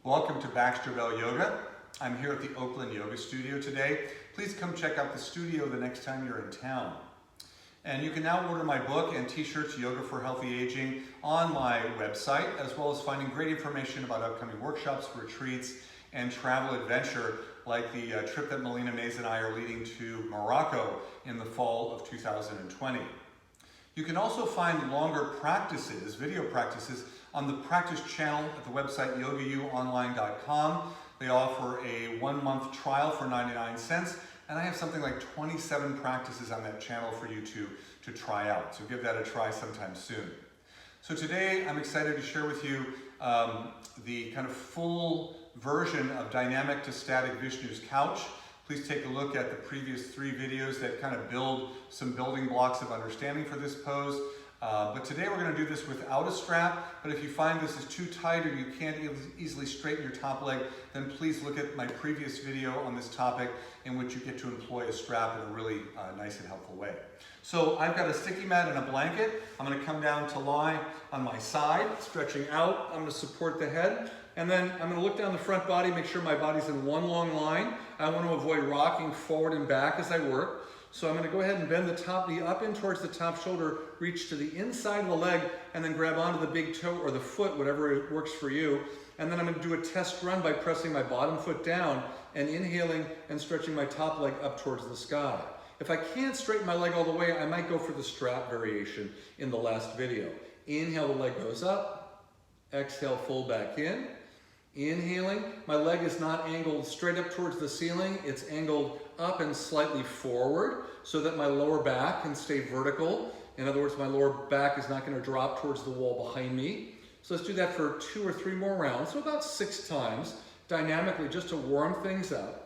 Welcome to Baxter Yoga. I'm here at the Oakland Yoga Studio today. Please come check out the studio the next time you're in town. And you can now order my book and t-shirts, Yoga for Healthy Aging, on my website, as well as finding great information about upcoming workshops, retreats, and travel adventure, like the trip that Melina Mays and I are leading to Morocco in the fall of 2020. You can also find longer practices, video practices, on the practice channel at the website yogayouonline.com. They offer a 1-month trial for 99 cents, and I have something like 27 practices on that channel for you to try out. So give that a try sometime soon. So today I'm excited to share with you the kind of full version of dynamic to static Vishnu's couch. Please take a look at the previous 3 videos that kind of build some building blocks of understanding for this pose. But today we're going to do this without a strap, but if you find this is too tight or you can't easily straighten your top leg, then please look at my previous video on this topic in which you get to employ a strap in a really nice and helpful way. So I've got a sticky mat and a blanket. I'm going to come down to lie on my side, stretching out. I'm going to support the head, and then I'm going to look down the front body, make sure my body's in one long line. I want to avoid rocking forward and back as I work. So I'm going to go ahead and bend the top knee up in towards the top shoulder, reach to the inside of the leg, and then grab onto the big toe or the foot, whatever works for you. And then I'm going to do a test run by pressing my bottom foot down and inhaling and stretching my top leg up towards the sky. If I can't straighten my leg all the way, I might go for the strap variation in the last video. Inhale, the leg goes up. Exhale, fold back in. Inhaling, my leg is not angled straight up towards the ceiling, it's angled up and slightly forward so that my lower back can stay vertical. In other words, my lower back is not going to drop towards the wall behind me. So let's do that for 2 or 3 more rounds, so about 6 times, dynamically, just to warm things up.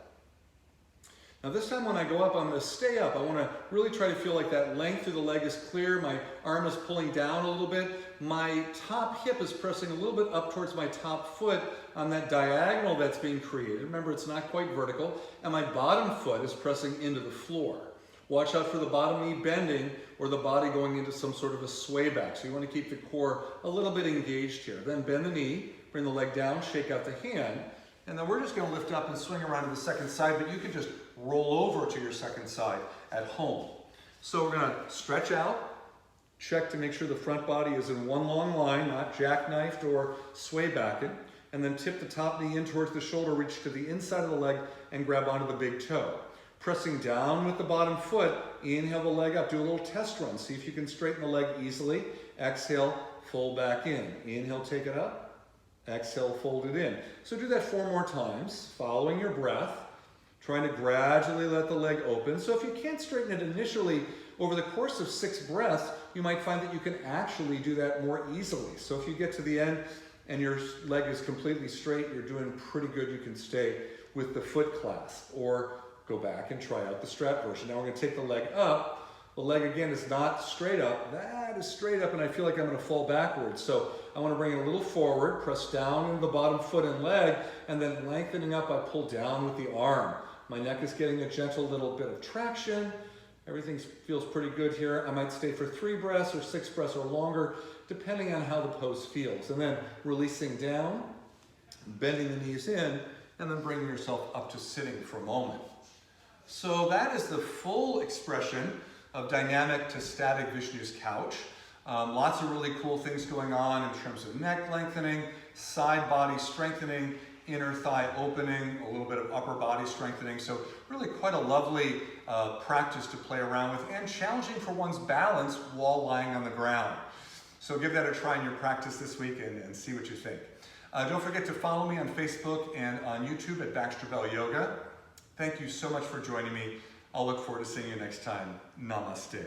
Now this time when I go up, I'm going to stay up. I want to really try to feel like that length through the leg is clear. My arm is pulling down a little bit. My top hip is pressing a little bit up towards my top foot on that diagonal that's being created. Remember, it's not quite vertical. And my bottom foot is pressing into the floor. Watch out for the bottom knee bending or the body going into some sort of a sway back. So you want to keep the core a little bit engaged here. Then bend the knee, bring the leg down, shake out the hand. And then we're just going to lift up and swing around to the second side, but you can just roll over to your second side at home. So we're going to stretch out, check to make sure the front body is in one long line, not jackknifed or sway backing, and then tip the top knee in towards the shoulder, reach to the inside of the leg and grab onto the big toe. Pressing down with the bottom foot, inhale the leg up, do a little test run, see if you can straighten the leg easily. Exhale, fold back in. Inhale, take it up. Exhale, fold it in. So do that 4 more times, following your breath, trying to gradually let the leg open. So if you can't straighten it initially, over the course of 6 breaths, you might find that you can actually do that more easily. So if you get to the end and your leg is completely straight, you're doing pretty good. You can stay with the foot clasp or go back and try out the strap version. Now we're going to take the leg up. The leg again is not straight up. That is straight up, and I feel like I'm going to fall backwards. So I want to bring it a little forward, press down into the bottom foot and leg, and then lengthening up, I pull down with the arm. My neck is getting a gentle little bit of traction. Everything feels pretty good here. I might stay for 3 breaths or 6 breaths or longer, depending on how the pose feels. And then releasing down, bending the knees in, and then bringing yourself up to sitting for a moment. So that is the full expression of dynamic to static Vishnu's couch. Lots of really cool things going on in terms of neck lengthening, side body strengthening, inner thigh opening, a little bit of upper body strengthening. So really quite a lovely practice to play around with and challenging for one's balance while lying on the ground. So give that a try in your practice this week and see what you think. Don't forget to follow me on Facebook and on YouTube at Baxter Yoga. Thank you so much for joining me. I'll look forward to seeing you next time. Namaste.